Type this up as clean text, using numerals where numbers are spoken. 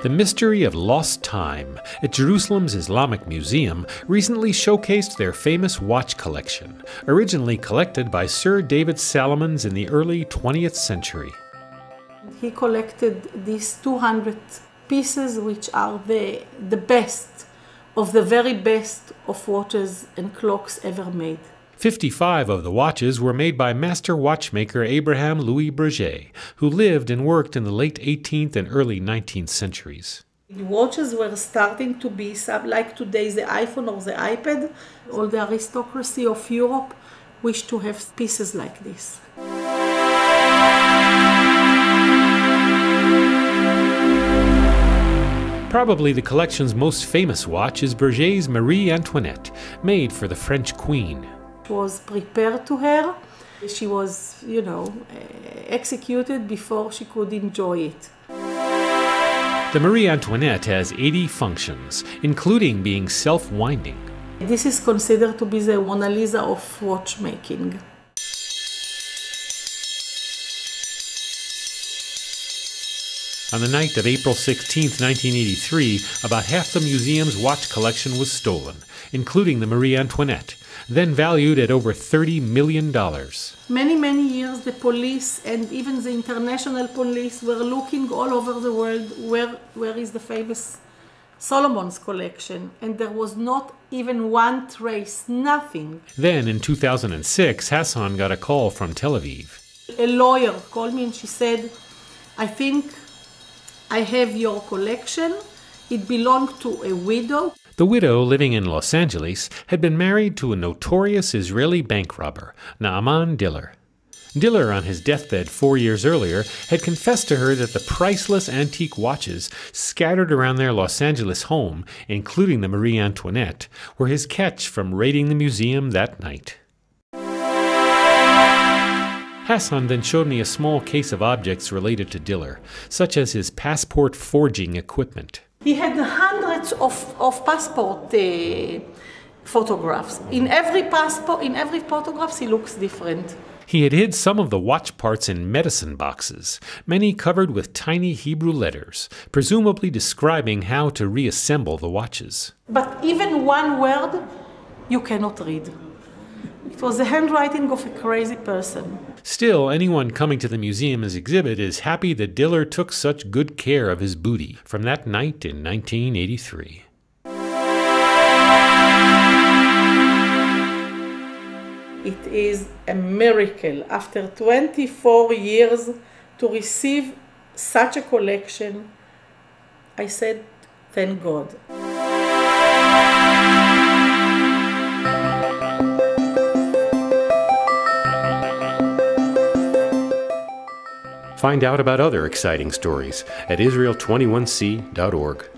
The Mystery of Lost Time at Jerusalem's Islamic Museum recently showcased their famous watch collection, originally collected by Sir David Salomons in the early 20th century. He collected these 200 pieces, which are the best of the very best of watches and clocks ever made. 55 of the watches were made by master watchmaker Abraham-Louis Breguet, who lived and worked in the late 18th and early 19th centuries. The watches were starting to be like today's the iPhone or the iPad. All the aristocracy of Europe wished to have pieces like this. Probably the collection's most famous watch is Breguet's Marie Antoinette, made for the French Queen. Was prepared to her. She was, executed before she could enjoy it. The Marie Antoinette has 80 functions, including being self-winding. This is considered to be the Mona Lisa of watchmaking. On the night of April 16, 1983, about half the museum's watch collection was stolen, including the Marie Antoinette, then valued at over $30 million. Many years the police and even the international police were looking all over the world where is the famous Solomon's collection, and there was not even one trace, nothing. Then in 2006, Hassan got a call from Tel Aviv. A lawyer called me and she said, I think I have your collection. It belonged to a widow. The widow, living in Los Angeles, had been married to a notorious Israeli bank robber, Naaman Diller. Diller, on his deathbed 4 years earlier, had confessed to her that the priceless antique watches scattered around their Los Angeles home, including the Marie Antoinette, were his catch from raiding the museum that night. Hassan then showed me a small case of objects related to Diller, such as his passport forging equipment. He had hundreds of passport photographs. In every photograph, he looks different. He had hid some of the watch parts in medicine boxes, many covered with tiny Hebrew letters, presumably describing how to reassemble the watches. But even one word you cannot read. It was the handwriting of a crazy person. Still, anyone coming to the museum's exhibit is happy that Diller took such good care of his booty from that night in 1983. It is a miracle after 24 years to receive such a collection. I said, thank God. Find out about other exciting stories at Israel21c.org.